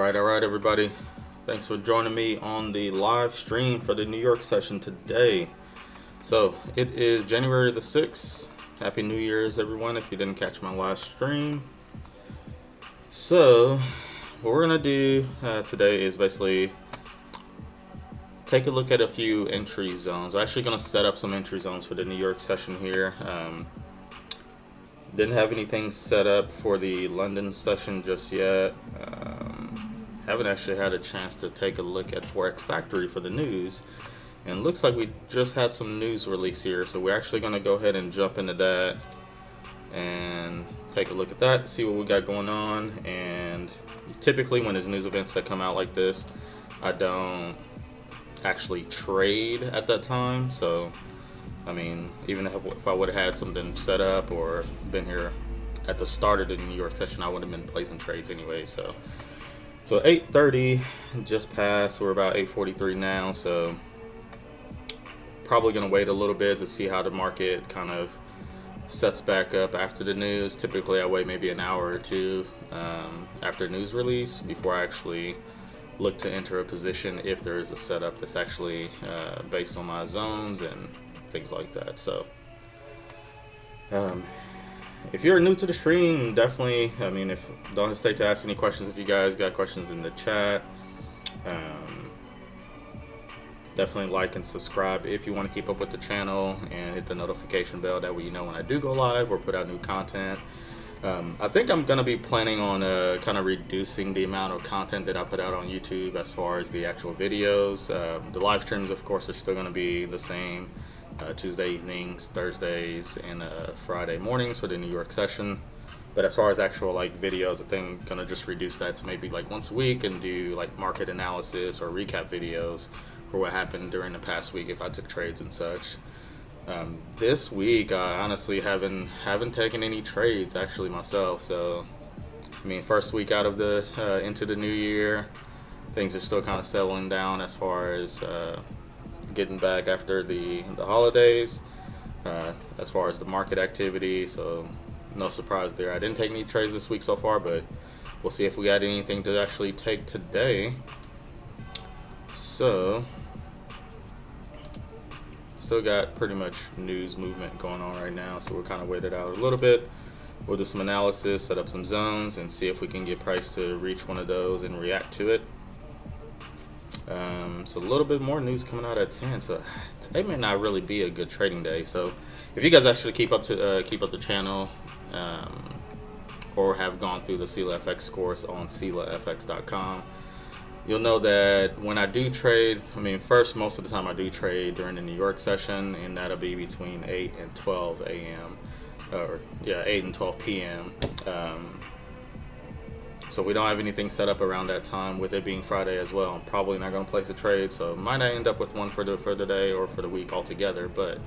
All right, everybody. Thanks for joining me on the live stream for the New York session today. So it is January the 6th. Happy New Year's, everyone, if you didn't catch my last stream. So what we're going to do today is basically take a look at a few entry zones. I'm actually going to set up some entry zones for the New York session here. Didn't have anything set up for the London session just yet. Haven't actually had a chance to take a look at Forex Factory for the news, and looks like we just had some news release here, so we're actually going to go ahead and jump into that and take a look at that, see what we got going on. And typically when there's news events that come out like this, I don't actually trade at that time. So I mean, even if I would have had something set up or been here at the start of the New York session, I would have been placing trades anyway. So 8:30 just passed. We're about 8:43 now. So probably going to wait a little bit to see how the market kind of sets back up after the news. Typically, I wait maybe an hour or two after news release before I actually look to enter a position if there is a setup that's actually based on my zones and things like that. So if you're new to the stream, definitely, don't hesitate to ask any questions if you guys got questions in the chat. Definitely like and subscribe if you want to keep up with the channel, and hit the notification bell, that way you know when I do go live or put out new content. I think I'm going to be planning on kind of reducing the amount of content that I put out on YouTube as far as the actual videos. The live streams, of course, are still going to be the same. Tuesday evenings, Thursdays, and Friday mornings for the New York session. But as far as actual videos, I think I'm gonna just reduce that to maybe once a week and do market analysis or recap videos for what happened during the past week if I took trades and such. This week I honestly haven't taken any trades actually myself. So first week out of the into the new year, things are still kind of settling down as far as getting back after the holidays, as far as the market activity. So no surprise there. I didn't take any trades this week so far, but we'll see if we got anything to actually take today. So still got pretty much news movement going on right now, so we'll kind of wait it out a little bit. We'll do some analysis, set up some zones, and see if we can get price to reach one of those and react to it. So a little bit more news coming out at 10. So today may not really be a good trading day. So if you guys actually keep up the channel, or have gone through the SyllaFX course on SyllaFX.com, you'll know that when I do trade, most of the time I do trade during the New York session, and that'll be between 8 and 12 a.m. or 8 and 12 p.m. So we don't have anything set up around that time, with it being Friday as well. I'm probably not going to place a trade, so might not end up with one for the day or for the week altogether. But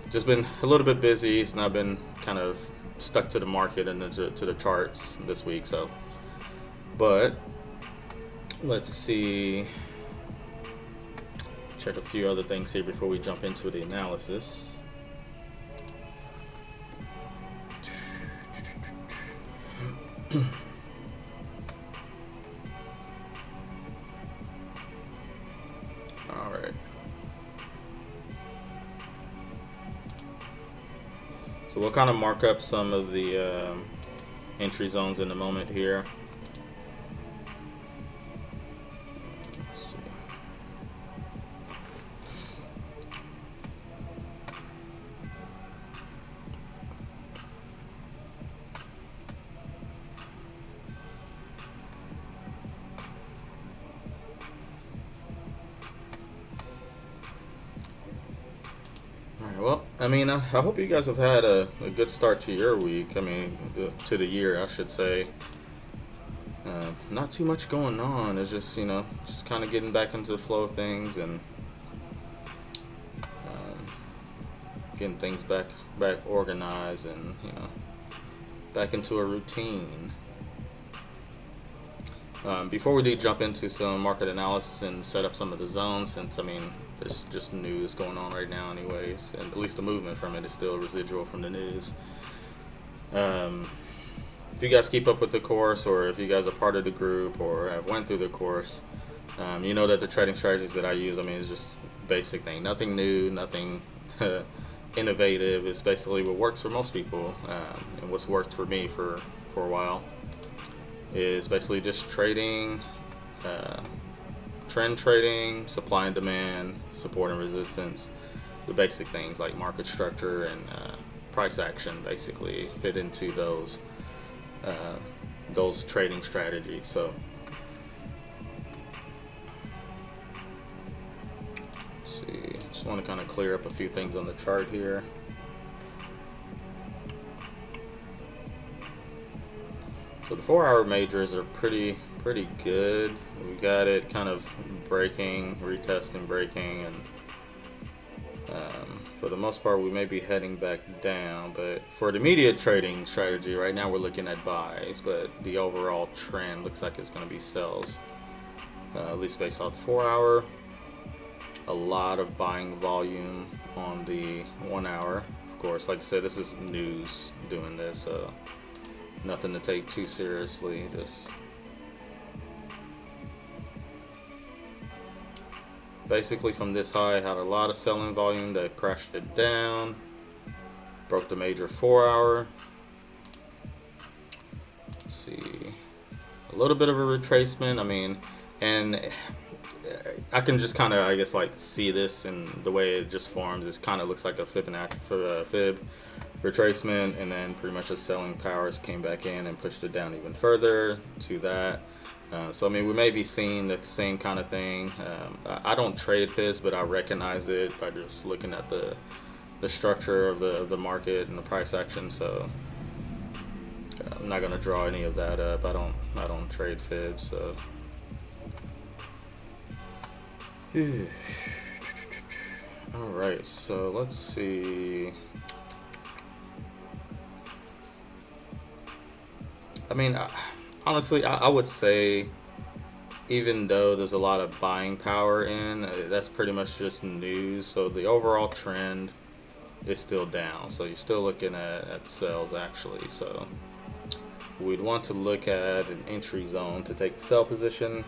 just been a little bit busy, and I've been kind of stuck to the market and to the charts this week. So, but let's see, check a few other things here before we jump into the analysis. Alright. So we'll kind of mark up some of the entry zones in a moment here. Let's see. Well, I hope you guys have had a good start to your week. To the year, I should say. Not too much going on. It's just, just kind of getting back into the flow of things, and getting things back organized, and back into a routine. Before we do jump into some market analysis and set up some of the zones, since there's just news going on right now anyways, and at least the movement from it is still residual from the news. if you guys keep up with the course, or if you guys are part of the group or have went through the course, you know that the trading strategies that I use, I mean, it's just basic thing, nothing new, nothing innovative. It's basically what works for most people, and what's worked for me for a while is basically just trading, trend trading, supply and demand, support and resistance, the basic things like market structure and price action basically fit into those trading strategies. So let's see, just want to kind of clear up a few things on the chart here. So the 4-hour majors are pretty good. We got it kind of breaking, retesting, breaking, and for the most part we may be heading back down. But for the immediate trading strategy, right now we're looking at buys, but the overall trend looks like it's going to be sells, at least based off the 4-hour. A lot of buying volume on the 1 hour. Of course, like I said, this is news doing this, so nothing to take too seriously. Just basically from this high, had a lot of selling volume that crashed it down, broke the major 4-hour. Let's see, a little bit of a retracement. I mean, and I can just kind of, I guess, like see this and the way it just forms. It kind of looks like a fib retracement, and then pretty much the selling powers came back in and pushed it down even further to that. So I mean, we may be seeing the same kind of thing. I don't trade fibs, but I recognize it by just looking at the structure of the market and the price action. So I'm not gonna draw any of that up. I don't trade fibs. So all right, so let's see. I mean, honestly, I would say, even though there's a lot of buying power in, that's pretty much just news. So the overall trend is still down. So you're still looking at sells actually. So we'd want to look at an entry zone to take a sell position.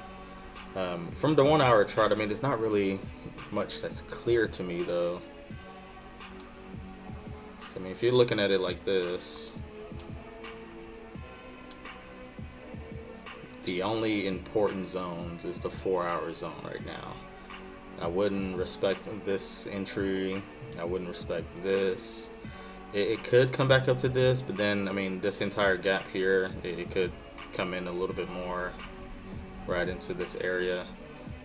From the 1 hour chart, I mean, there's not really much that's clear to me though. So, I mean, if you're looking at it like this, the only important zones is the 4-hour zone right now. I wouldn't respect this entry. I wouldn't respect this. It could come back up to this, but then, I mean, this entire gap here, it could come in a little bit more right into this area.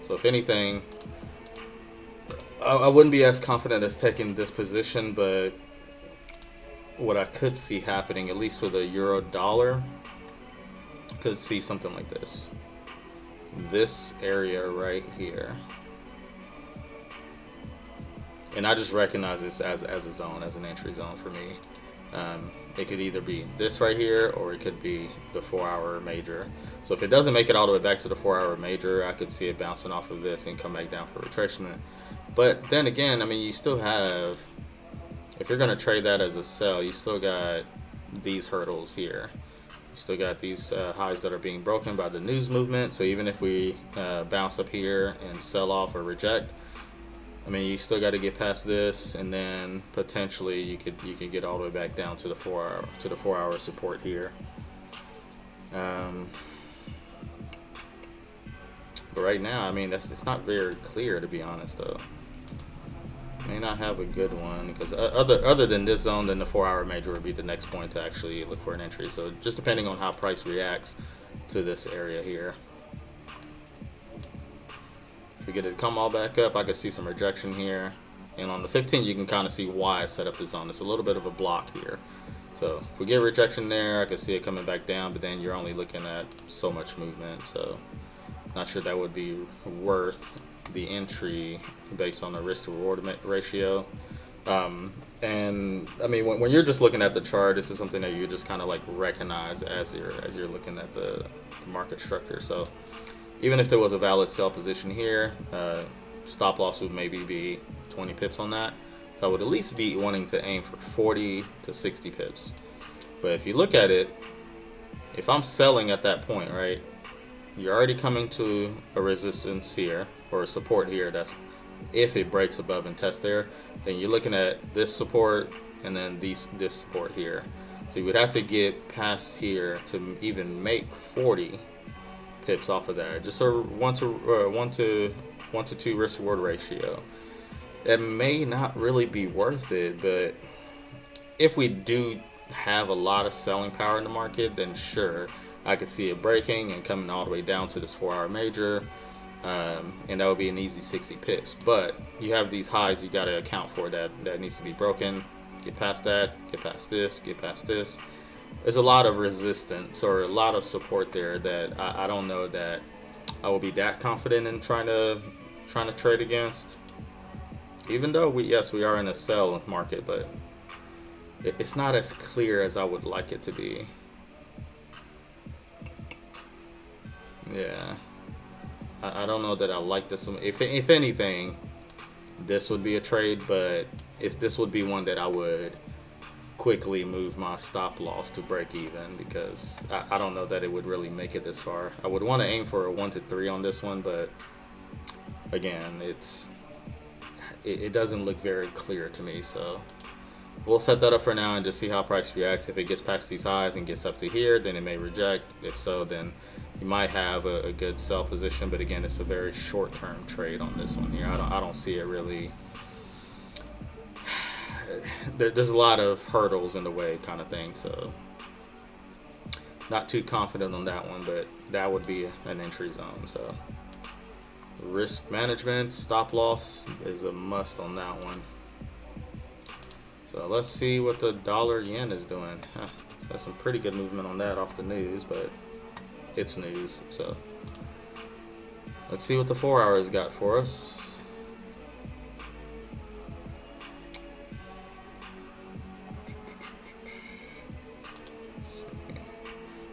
So if anything, I wouldn't be as confident as taking this position, but what I could see happening, at least for the euro dollar, could see something like this area right here, and I just recognize this as a zone, as an entry zone for me. It could either be this right here, or it could be the 4-hour major. So if it doesn't make it all the way back to the 4-hour major, I could see it bouncing off of this and come back down for retracement. But then again, I mean, you still have, if you're going to trade that as a sell, you still got these hurdles here. You still got these highs that are being broken by the news movement. So even if we bounce up here and sell off or reject, I mean, you still got to get past this, and then potentially you could get all the way back down to the 4-hour support here. But right now, I mean, it's not very clear, to be honest, though. May not have a good one, because other than this zone, then the 4-hour major would be the next point to actually look for an entry. So just depending on how price reacts to this area here. If we get it to come all back up, I can see some rejection here. And on the 15, you can kind of see why I set up the zone. It's a little bit of a block here. So if we get rejection there, I can see it coming back down, but then you're only looking at so much movement. So not sure that would be worth the entry based on the risk to reward ratio. And I mean, when you're just looking at the chart, this is something that you just kind of like recognize as you're looking at the market structure. So even if there was a valid sell position here, stop loss would maybe be 20 pips on that. So I would at least be wanting to aim for 40 to 60 pips. But if you look at it, if I'm selling at that point, right, you're already coming to a resistance here or a support here. That's if it breaks above and tests there, then you're looking at this support and then this support here. So you would have to get past here to even make 40 pips off of that. Just a 1 to 2 risk reward ratio. That may not really be worth it, but if we do have a lot of selling power in the market, then sure, I could see it breaking and coming all the way down to this 4-hour major, and that would be an easy 60 pips. But you have these highs you got to account for that needs to be broken. Get past that, get past this, get past this. There's a lot of resistance or a lot of support there that I don't know that I will be that confident in trying to trade against. Even though we are in a sell market, but it's not as clear as I would like it to be. Yeah, I don't know that I like this one. If anything, this would be a trade, but this would be one that I would quickly move my stop loss to break even, because I don't know that it would really make it this far. I would want to aim for a 1 to 3 on this one, but again, it doesn't look very clear to me. So we'll set that up for now and just see how price reacts. If it gets past these highs and gets up to here, then it may reject. If so, then you might have a good sell position. But again, it's a very short-term trade on this one here. I don't see it really. There's a lot of hurdles in the way, kind of thing. So not too confident on that one, but that would be an entry zone. So risk management, stop loss is a must on that one. So let's see what the dollar yen is doing. So that's some pretty good movement on that off the news, but it's news. So let's see what the 4 hours got for us.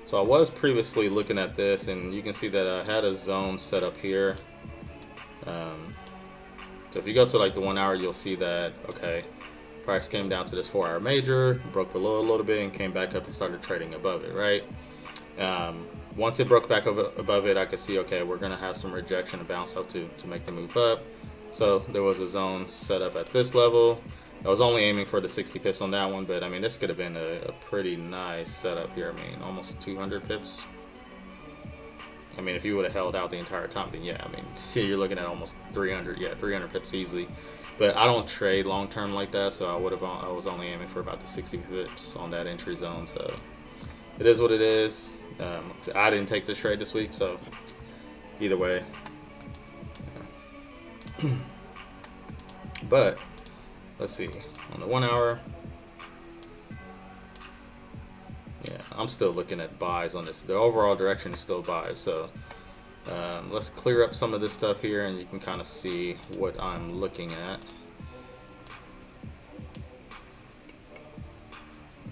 So I was previously looking at this, and you can see that I had a zone set up here. So if you go to like the 1 hour, you'll see that, okay, price came down to this 4-hour major, broke below a little bit, and came back up and started trading above it, right? Once it broke back above it, I could see, okay, we're going to have some rejection and bounce up to make the move up. So there was a zone set up at this level. I was only aiming for the 60 pips on that one, but I mean, this could have been a pretty nice setup here. I mean, almost 200 pips. I mean, if you would have held out the entire time, then yeah, I mean, you're looking at almost 300, 300 pips easily. But I don't trade long term like that, so I was only aiming for about the 60 pips on that entry zone. So it is what it is. I didn't take this trade this week, so either way. Yeah. But let's see, on the 1 hour, yeah, I'm still looking at buys on this. The overall direction is still buys. So let's clear up some of this stuff here, and you can kind of see what I'm looking at.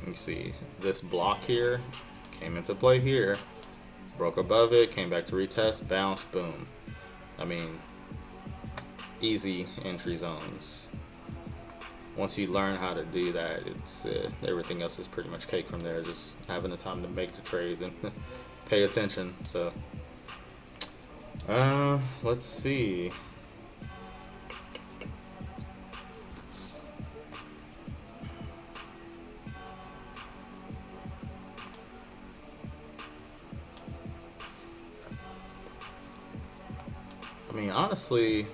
You see this block here came into play here, broke above it, came back to retest, bounce, boom. I mean, easy entry zones. Once you learn how to do that, it's everything else is pretty much cake from there. Just having the time to make the trades and pay attention. So let's see. I mean, honestly,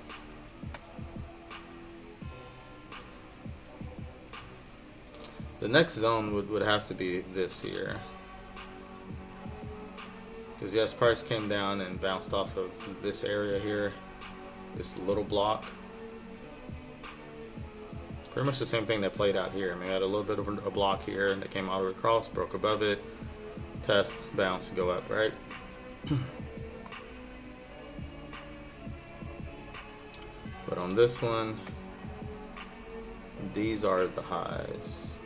the next zone would have to be this here. Because yes, price came down and bounced off of this area here, this little block. Pretty much the same thing that played out here. I mean, we had a little bit of a block here, and it came all the way across, broke above it, test, bounce, go up, right? But on this one, these are the highs.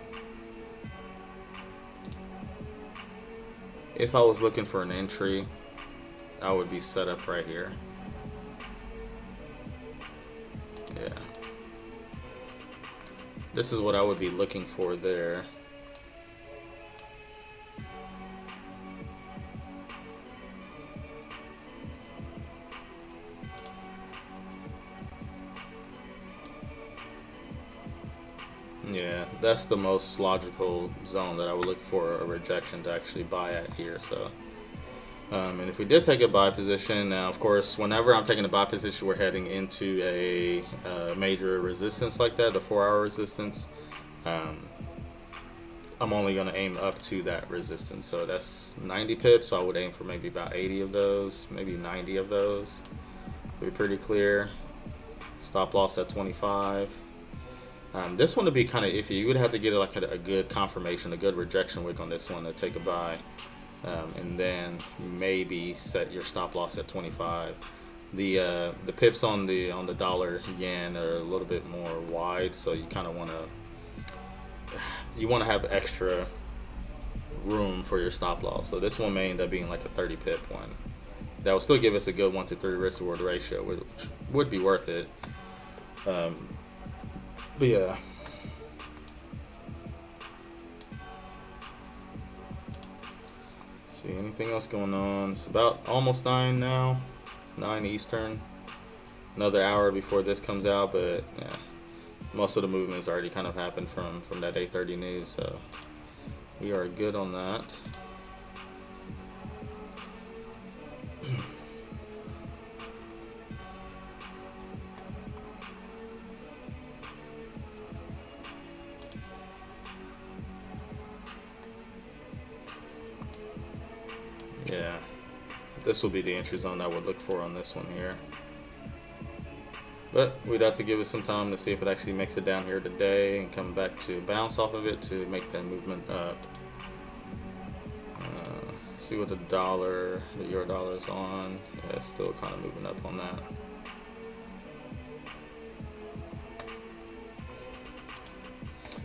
If I was looking for an entry, I would be set up right here. Yeah. This is what I would be looking for there. Yeah, that's the most logical zone that I would look for a rejection to actually buy at here. So, and if we did take a buy position, now of course, whenever I'm taking a buy position, we're heading into a major resistance like that, the 4-hour resistance. Um, I'm only going to aim up to that resistance. So that's 90 pips. So I would aim for maybe about 80 of those, maybe 90 of those. Be pretty clear. Stop loss at 25. This one would be kind of iffy. You would have to get like a good confirmation, a good rejection wick on this one to take a buy, and then maybe set your stop loss at 25. The pips on the dollar yen are a little bit more wide, so you kind of want to have extra room for your stop loss. So this one may end up being like a 30 pip one. That will still give us a good 1 to 3 risk reward ratio, which would be worth it. But yeah. See anything else going on? It's about almost 9 now, 9 Eastern. Another hour before this comes out, but yeah, most of the movements already kind of happened from that 8:30 news, so we are good on that. Yeah, this will be the entry zone I would look for on this one here. But we'd have to give it some time to see if it actually makes it down here today and come back to bounce off of it to make that movement up. See what the euro dollar is on. Yeah, it's still kind of moving up on that.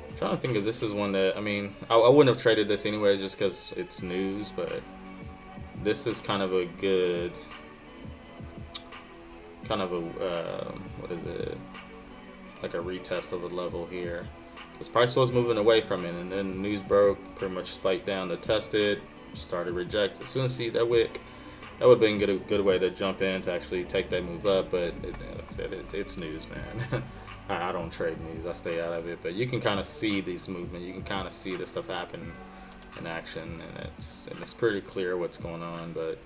I'm trying to think if this is one that, I mean, I wouldn't have traded this anyways just because it's news, but this is kind of a good, what is it, like a retest of a level here. Because price was moving away from it, and then news broke, pretty much spiked down to test it, started reject. As soon as you see that wick, that would have been a good way to jump in to actually take that move up, but like I said, it's news, man. I don't trade news, I stay out of it, but you can kind of see these movements, you can kind of see this stuff happen in action, and it's pretty clear what's going on. But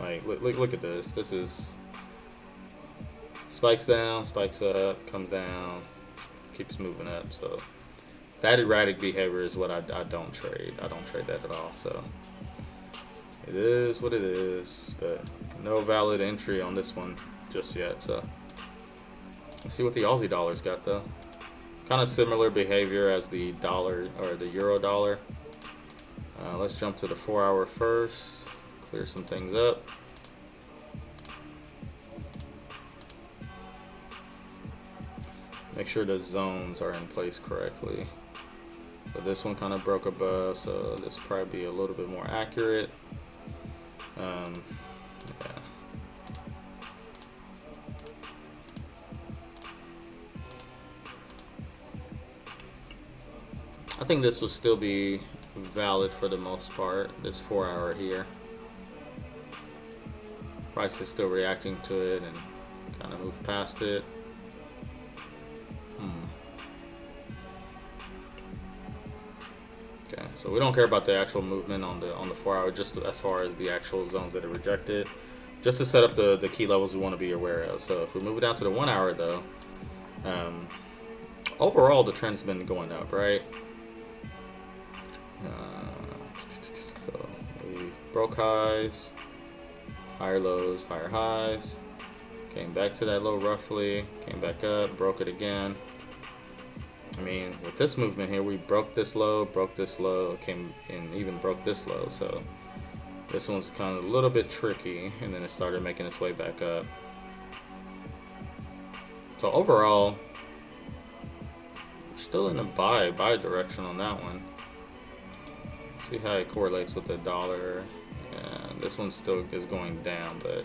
like look at this. This is spikes down, spikes up, comes down, keeps moving up. So that erratic behavior is what I don't trade. I don't trade that at all. So it is what it is, but no valid entry on this one just yet. So let's see what the Aussie dollar's got though. Kind of similar behavior as the dollar or the euro dollar. Let's jump to the 4-hour first, clear some things up. Make sure the zones are in place correctly. So this one kind of broke above, so this will probably be a little bit more accurate. Yeah. I think this will still be valid for the most part, this 4-hour here. Price is still reacting to it and kind of moved past it. Okay, so we don't care about the actual movement on the 4-hour, just as far as the actual zones that are rejected, just to set up the key levels we want to be aware of. So if we move it down to the 1-hour though, overall the trend's been going up, right? So we broke highs, higher lows, higher highs, came back to that low roughly, came back up, broke it again. I mean, with this movement here, we broke this low, came and even broke this low. So this one's kind of a little bit tricky, and then it started making its way back up. So overall, we're still in a buy direction on that one. See how it correlates with the dollar. And this one still is going down, but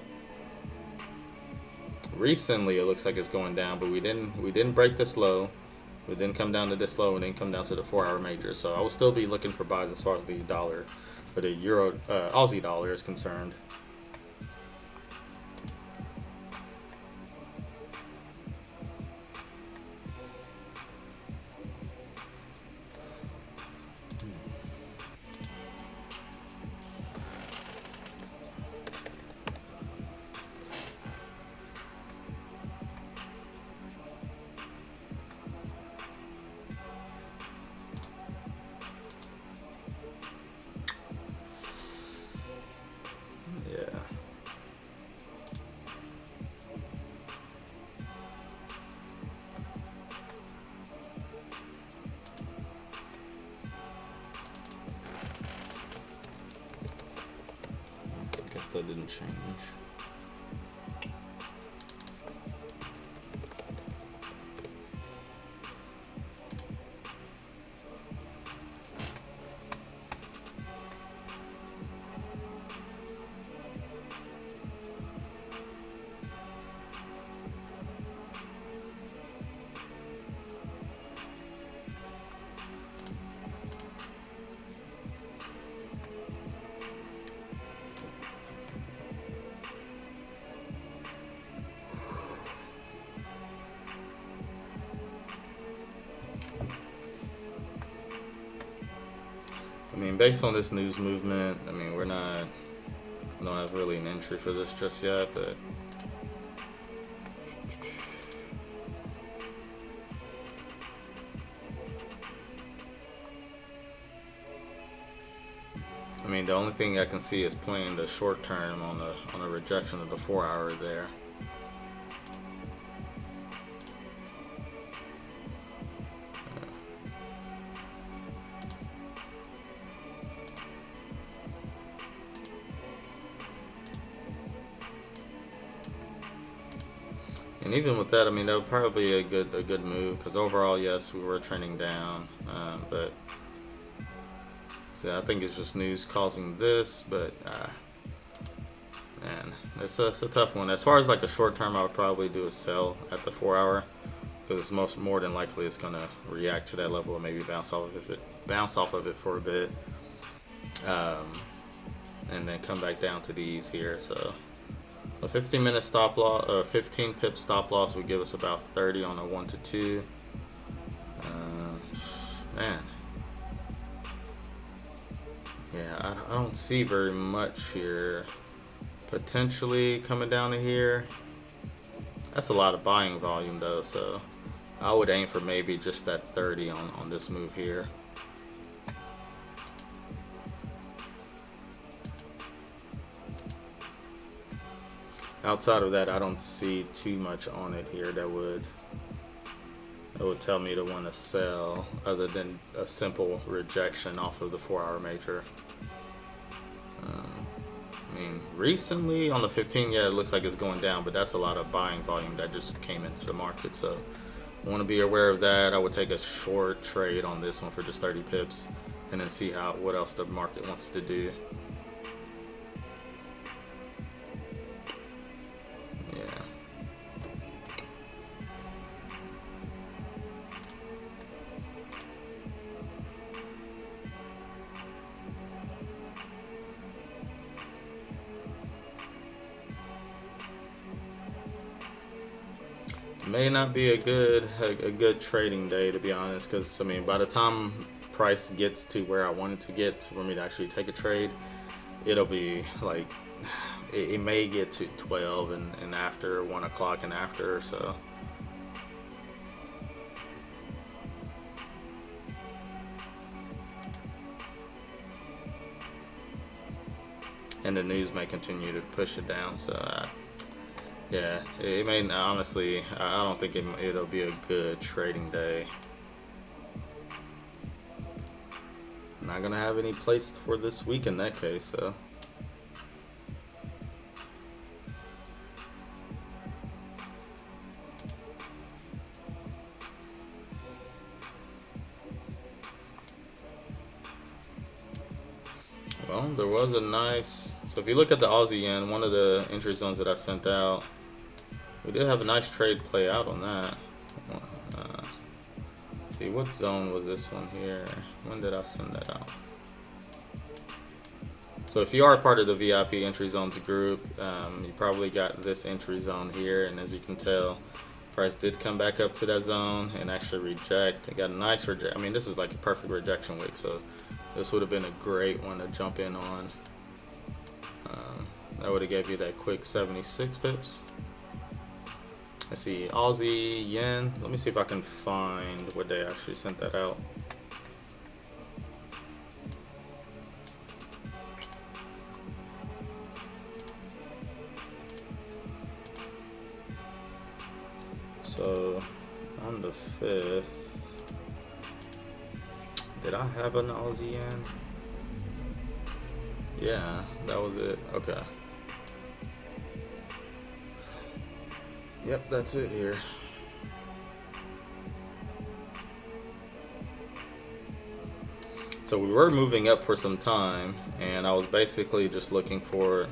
recently it looks like it's going down. But we didn't break this low. We didn't come down to this low, and then come down to the 4-hour major. So I will still be looking for buys as far as the dollar or the euro Aussie dollar is concerned. still didn't change. I mean, based on this news movement, I mean, we don't have really an entry for this just yet, but I mean, the only thing I can see is playing the short term on a rejection of the 4 hour there. And even with that, I mean, that would probably be a good move, because overall, yes, we were trending down, but so I think it's just news causing this. But man, it's a tough one. As far as like a short term, I would probably do a sell at the 4 hour, because it's more than likely it's gonna react to that level and maybe bounce off of it for a bit, and then come back down to these here. So a 15-minute stop loss, 15 pip stop loss would give us about 30 on a 1 to 2. Man, yeah, I don't see very much here. Potentially coming down to here. That's a lot of buying volume though, so I would aim for maybe just that 30 on this move here. Outside of that, I don't see too much on it here that would tell me to want to sell, other than a simple rejection off of the 4 hour major. I mean, recently on the 15, yeah, it looks like it's going down, but that's a lot of buying volume that just came into the market. So I want to be aware of that. I would take a short trade on this one for just 30 pips, and then see what else the market wants to do. May not be a good trading day, to be honest, because I mean, by the time price gets to where I want it to get for me to actually take a trade, it'll be like it may get to 12 and after 1 o'clock and after, so. And the news may continue to push it down, so yeah, it may, honestly, I don't think it'll be a good trading day. I'm not gonna have any placed for this week in that case, so. Well, there was a nice, so if you look at the Aussie yen, one of the entry zones that I sent out, we did have a nice trade play out on that. See, what zone was this one here? When did I send that out? So if you are part of the VIP entry zones group, you probably got this entry zone here, and as you can tell, price did come back up to that zone and actually reject. It got a nice reject. I mean, this is like a perfect rejection wick, so this would have been a great one to jump in on. That would have gave you that quick 76 pips. Let's see, Aussie yen. Let me see if I can find what they actually sent that out. So on the 5th, did I have an Aussie yen? Yeah, that was it. Okay. Yep, that's it here. So we were moving up for some time, and I was basically just looking for.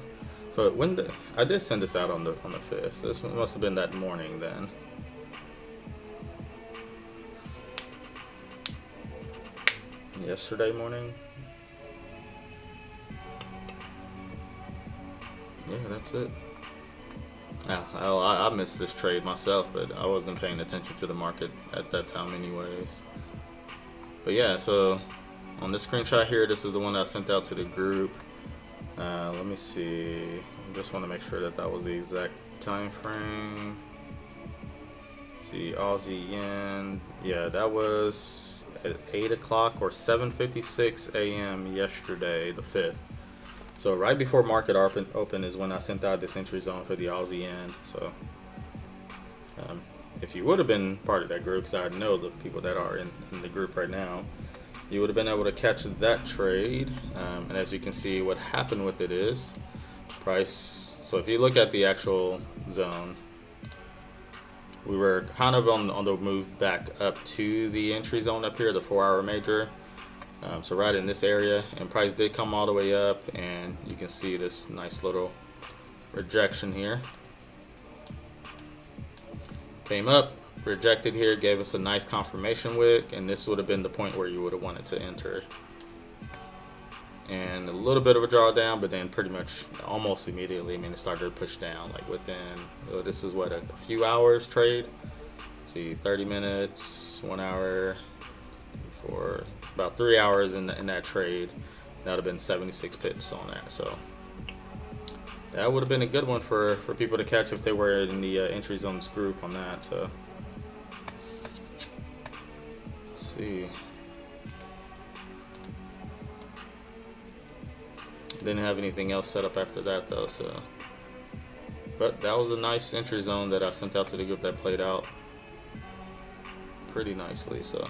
So I did send this out on the 5th. This must have been that morning then. Yesterday morning. Yeah, that's it. I missed this trade myself, but I wasn't paying attention to the market at that time anyways. But yeah, so on this screenshot here, this is the one I sent out to the group. Let me see. I just want to make sure that that was the exact time frame. See, Aussie yen. Yeah, that was at 8 o'clock or 7:56 a.m. yesterday, the 5th. So right before market open is when I sent out this entry zone for the Aussie yen. So if you would have been part of that group, because I know the people that are in the group right now, you would have been able to catch that trade. And as you can see, what happened with it is price. So if you look at the actual zone, we were kind of on the move back up to the entry zone up here, the 4-hour major. So right in this area, and price did come all the way up, and you can see this nice little rejection here. Came up, rejected here, gave us a nice confirmation wick, and this would have been the point where you would have wanted to enter. And a little bit of a drawdown, but then pretty much almost immediately, I mean, it started to push down, like within, this is what, a few hours trade. See, 30 minutes, 1 hour, for about 3 hours in that trade. That would have been 76 pips on that. So that would have been a good one for people to catch if they were in the entry zones group on that. So let's see. Didn't have anything else set up after that though. So, but that was a nice entry zone that I sent out to the group that played out pretty nicely. So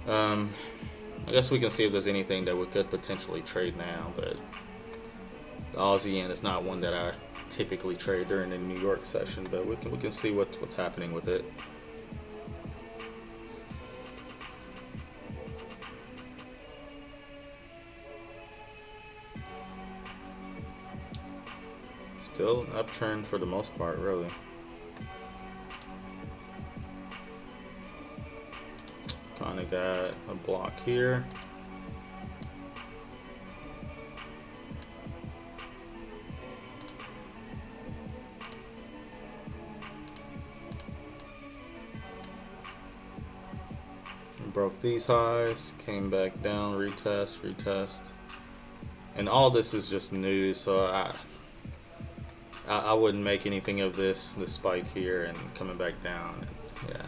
I guess we can see if there's anything that we could potentially trade now, but the Aussie yen is not one that I typically trade during the New York session, but we can see what's happening with it. Still an uptrend for the most part, really. Kind of got a block here. Broke these highs, came back down, retest, and all this is just news. So I wouldn't make anything of this spike here and coming back down. And yeah.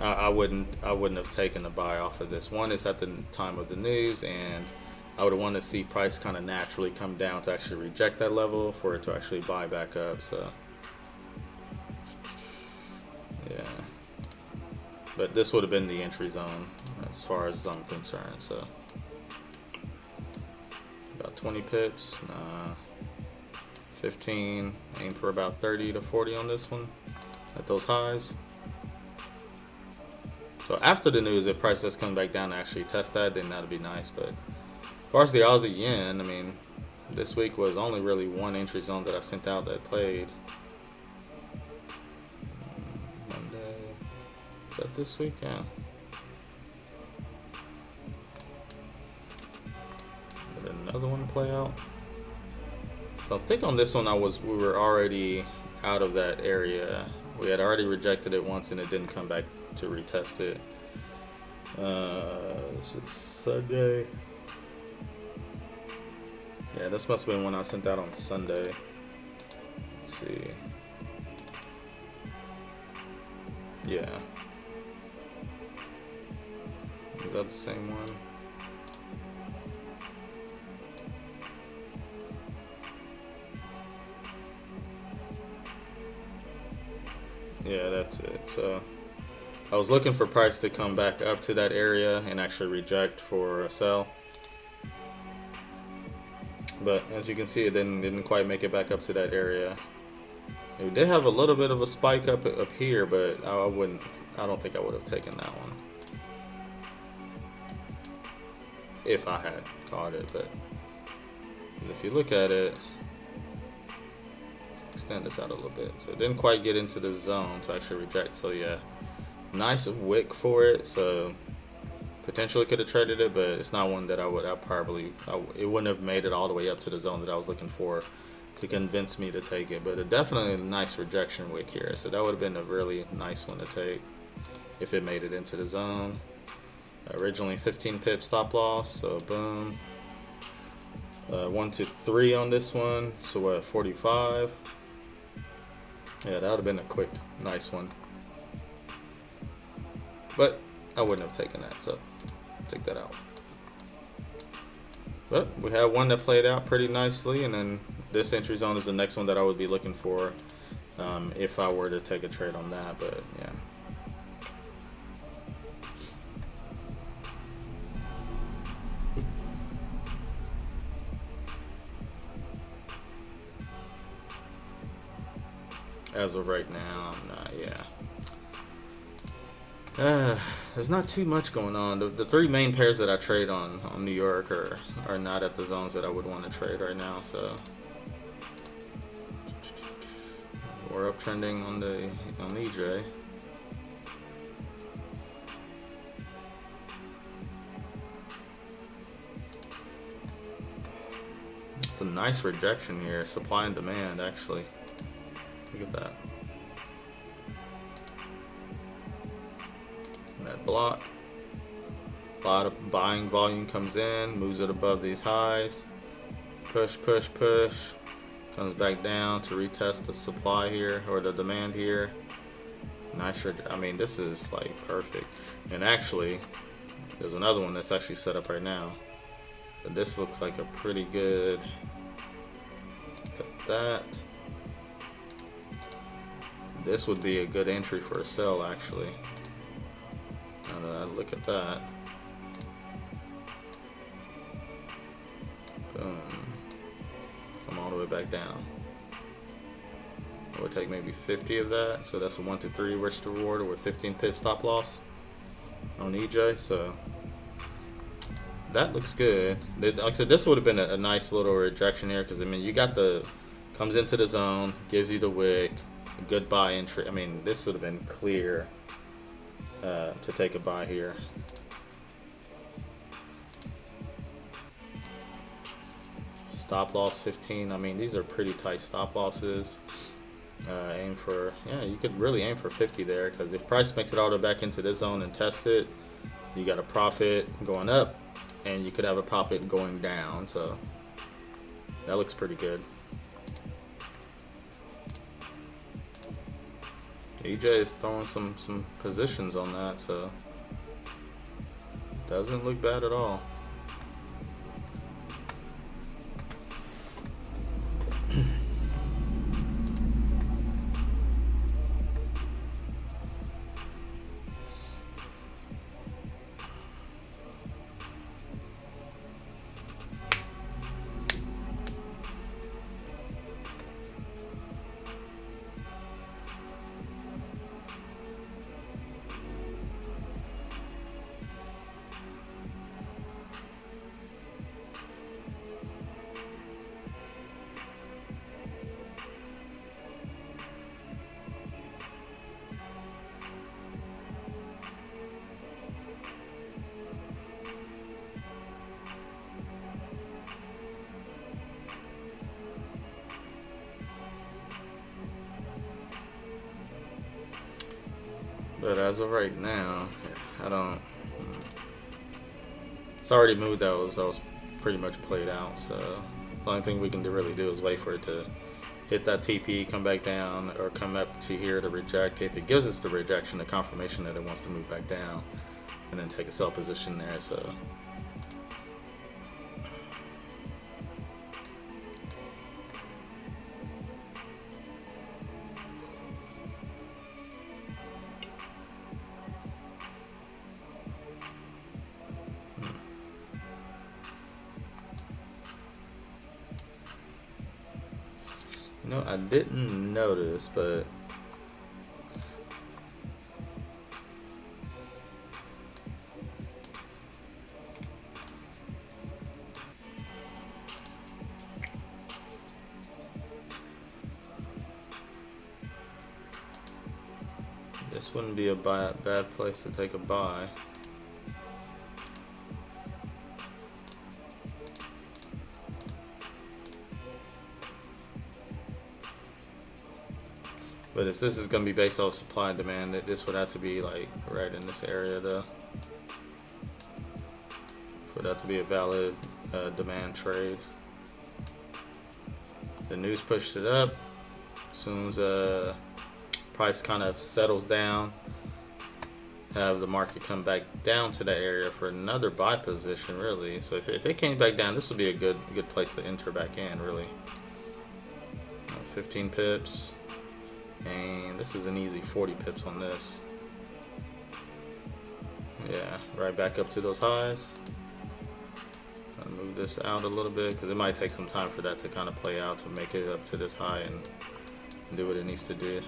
I wouldn't have taken a buy off of this. One, it's at the time of the news, and I would have wanted to see price kind of naturally come down to actually reject that level for it to actually buy back up. So yeah, but this would have been the entry zone as far as I'm concerned. So about 20 pips, 15. Aim for about 30 to 40 on this one at those highs. So after the news, if price does come back down and actually test that, then that'd be nice. But as far as the Aussie yen, I mean, this week was only really one entry zone that I sent out that played. Monday. Is that this week? Yeah. Did another one play out? So I think on this one we were already out of that area. We had already rejected it once and it didn't come back to retest it. This is Sunday. Yeah, this must have been one I sent out on Sunday. Let's see. Yeah. Is that the same one? Yeah, that's it. So I was looking for price to come back up to that area and actually reject for a sell. But as you can see, it didn't quite make it back up to that area. It did have a little bit of a spike up here, but I don't think I would have taken that one if I had caught it. But if you look at it, extend this out a little bit. So it didn't quite get into the zone to actually reject. So yeah, nice wick for it. So potentially could have traded it, but it's not one that it wouldn't have made it all the way up to the zone that I was looking for to convince me to take it. But it definitely a nice rejection wick here. So that would have been a really nice one to take if it made it into the zone. Originally 15 pip stop loss, so boom. 1 to 3 on this one, so what, 45? Yeah, that would have been a quick, nice one. But I wouldn't have taken that, so take that out. But we have one that played out pretty nicely, and then this entry zone is the next one that I would be looking for if I were to take a trade on that, but yeah. As of right now, I'm not, there's not too much going on. The three main pairs that I trade on New York are not at the zones that I would want to trade right now, so we're uptrending on EJ. It's a nice rejection here, supply and demand actually. Look at that. And that block. A lot of buying volume comes in, moves it above these highs. Push, push, push. Comes back down to retest the supply here, or the demand here. Nice. I mean, this is like perfect. And actually, there's another one that's actually set up right now. So this looks like a pretty good. That. This would be a good entry for a sell, actually. Now that I look at that. Boom. Come all the way back down. I would take maybe 50 of that. So that's a 1 to 3 risk to reward with 15 pip stop loss on EJ. So that looks good. Like I said, this would have been a nice little rejection here because I mean, you got comes into the zone, gives you the wick. Good buy entry. I mean, this would have been clear to take a buy here. Stop loss 15. I mean, these are pretty tight stop losses. Aim for, yeah, you could really aim for 50 there because if price makes it all the way back into this zone and test it, you got a profit going up and you could have a profit going down. So that looks pretty good. EJ is throwing some positions on that, so doesn't look bad at all. But as of right now, I don't. It's already moved. That was pretty much played out. So the only thing we can really do is wait for it to hit that TP, come back down, or come up to here to reject. If it gives us the rejection, the confirmation that it wants to move back down, and then take a sell position there. So. You know, I didn't notice, but this wouldn't be a bad place to take a buy. But if this is going to be based off supply and demand, this would have to be like right in this area though. For that to be a valid demand trade. The news pushed it up. As soon as price kind of settles down, have the market come back down to that area for another buy position really. So if it came back down, this would be a good place to enter back in really. 15 pips. And this is an easy 40 pips on this. Yeah, right back up to those highs. I'll move this out a little bit because it might take some time for that to kind of play out to make it up to this high and do what it needs to do.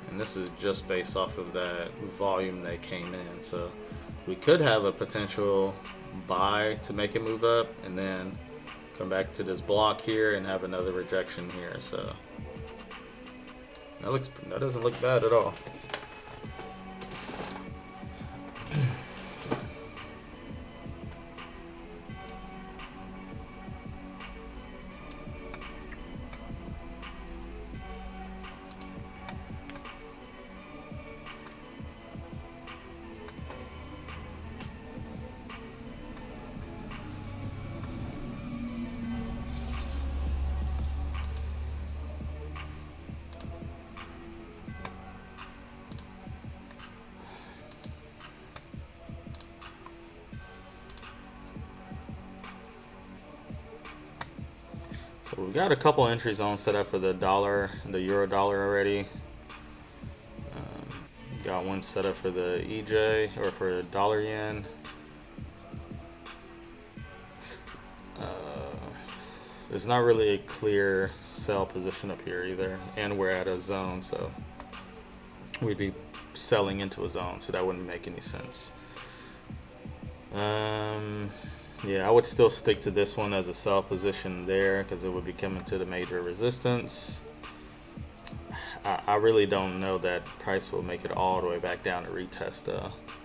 And this is just based off of that volume that came in. So we could have a potential buy to make it move up and then come back to this block here and have another rejection here. So that doesn't look bad at all. So we've got a couple entry zones set up for the dollar, the euro dollar already. Got one set up for the EJ or for dollar yen. There's not really a clear sell position up here either, and we're at a zone, so we'd be selling into a zone, so that wouldn't make any sense. Yeah, I would still stick to this one as a sell position there because it would be coming to the major resistance. I really don't know that price will make it all the way back down to retest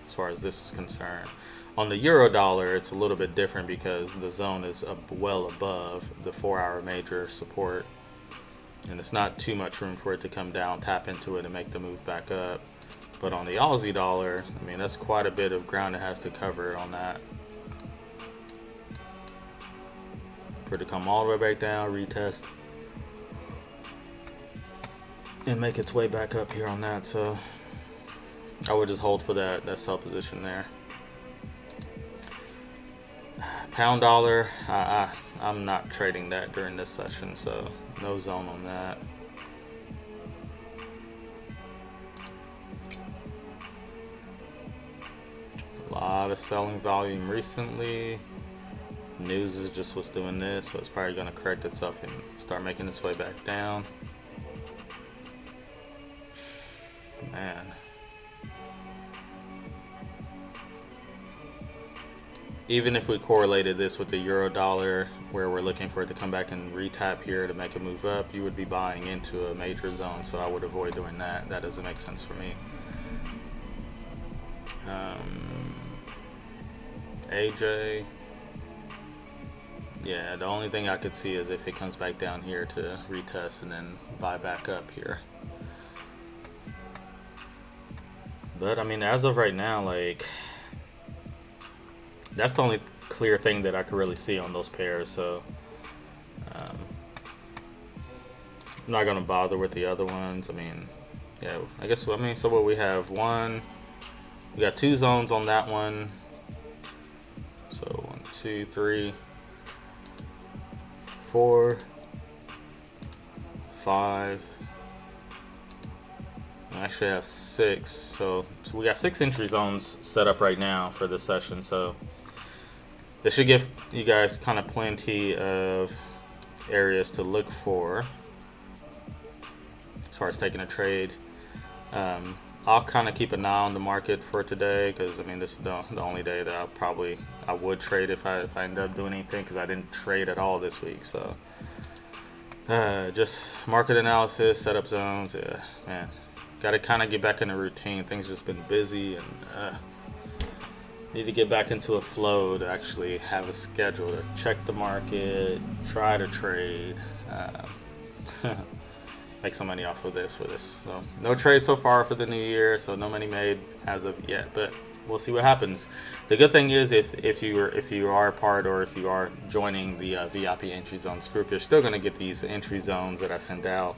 as far as this is concerned. On the euro dollar, it's a little bit different because the zone is well above the 4-hour major support, and it's not too much room for it to come down, tap into it, and make the move back up. But on the Aussie dollar, I mean, that's quite a bit of ground it has to cover on that for it to come all the way back down, retest, and make its way back up here on that. So I would just hold for that sell position there. Pound dollar, I'm not trading that during this session, so no zone on that. A lot of selling volume recently. News is just what's doing this, so it's probably going to correct itself and start making its way back down. Man. Even if we correlated this with the euro dollar, where we're looking for it to come back and retap here to make a move up, you would be buying into a major zone, so I would avoid doing that. That doesn't make sense for me. AJ, yeah, the only thing I could see is if it comes back down here to retest and then buy back up here. But I mean, as of right now, like, that's the only clear thing that I could really see on those pairs. So I'm not gonna bother with the other ones. I mean, yeah, I guess, I mean, so what we have, we got 2 zones on that one. So 1, 2, 3, 4, 5. I actually have 6, so we got 6 entry zones set up right now for this session, so this should give you guys kind of plenty of areas to look for as far as taking a trade. I'll kind of keep an eye on the market for today, because I mean, this is the only day that I would trade if I end up doing anything, because I didn't trade at all this week. So just market analysis, set up zones. Yeah, man, got to kind of get back in the routine. Things just been busy, and need to get back into a flow to actually have a schedule to check the market, try to trade. Make some money off of this for this. So no trade so far for the new year, so no money made as of yet, but we'll see what happens. The good thing is, if you are a part, or if you are joining the VIP entry zones group, you're still going to get these entry zones that I send out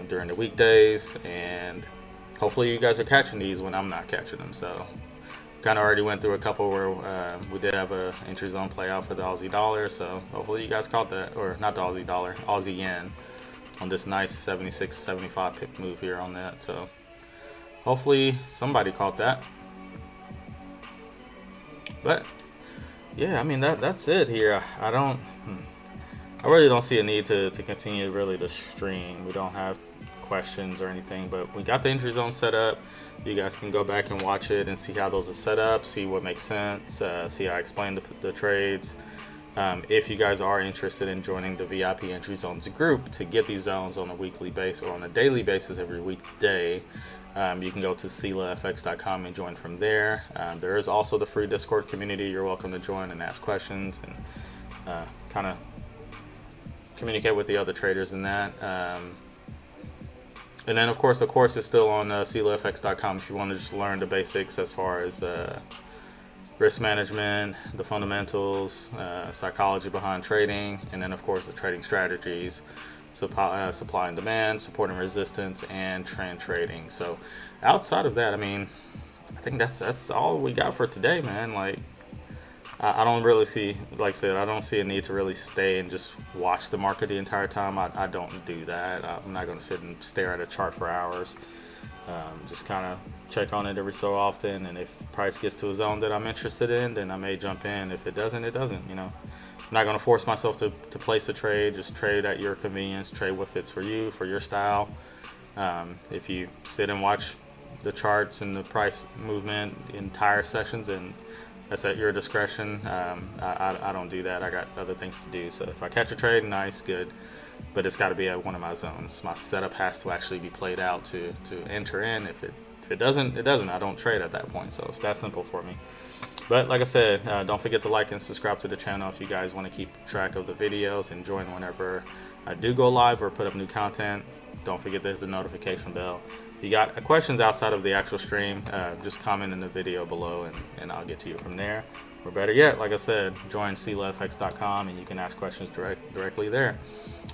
during the weekdays, and hopefully you guys are catching these when I'm not catching them. So kind of already went through a couple where we did have a entry zone play out for the Aussie dollar, so hopefully you guys caught that, or not the Aussie dollar, Aussie yen, on this nice 76-75 pip move here on that. So hopefully somebody caught that. But yeah, I mean, that's it here. I really don't see a need to continue really to stream. We don't have questions or anything, but we got the entry zone set up. You guys can go back and watch it and see how those are set up, see what makes sense, see how I explain the trades. If you guys are interested in joining the VIP entry zones group to get these zones on a weekly basis or on a daily basis every weekday, you can go to SyllaFX.com and join from there. There is also the free Discord community. You're welcome to join and ask questions and kind of communicate with the other traders in that. And then, of course, the course is still on SyllaFX.com if you want to just learn the basics as far as risk management, the fundamentals, psychology behind trading, and then, of course, the trading strategies, supply and demand, support and resistance, and trend trading. So outside of that, I mean, I think that's all we got for today, man. Like, I don't really see, like I said, I don't see a need to really stay and just watch the market the entire time. I don't do that. I'm not going to sit and stare at a chart for hours. Just kind of check on it every so often, and if price gets to a zone that I'm interested in, then I may jump in. If it doesn't, it doesn't. You know, I'm not going to force myself to place a trade. Just trade at your convenience. Trade what fits for you, for your style. If you sit and watch the charts and the price movement entire sessions, and that's at your discretion. I don't do that. I got other things to do. So if I catch a trade, nice, good. But it's got to be at one of my zones. My setup has to actually be played out to enter in. If it doesn't, it doesn't. I don't trade at that point. So it's that simple for me. But like I said, don't forget to like and subscribe to the channel if you guys want to keep track of the videos and join whenever I do go live or put up new content. Don't forget to hit the notification bell. If you got questions outside of the actual stream, just comment in the video below, and I'll get to you from there. Or better yet, like I said, join SyllaFX.com and you can ask questions directly there.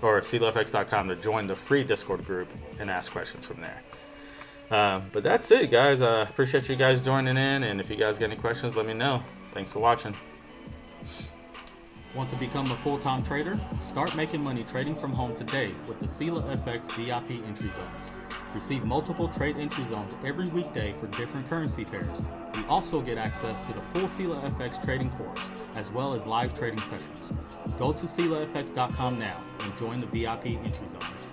Or SyllaFX.com to join the free Discord group and ask questions from there. But that's it, guys. I appreciate you guys joining in, and if you guys got any questions, let me know. Thanks for watching. Want to become a full-time trader? Start making money trading from home today with the SyllaFX VIP entry zones. Receive multiple trade entry zones every weekday for different currency pairs. You also get access to the full SyllaFX trading course, as well as live trading sessions. Go to SyllaFX.com now and join the VIP entry zones.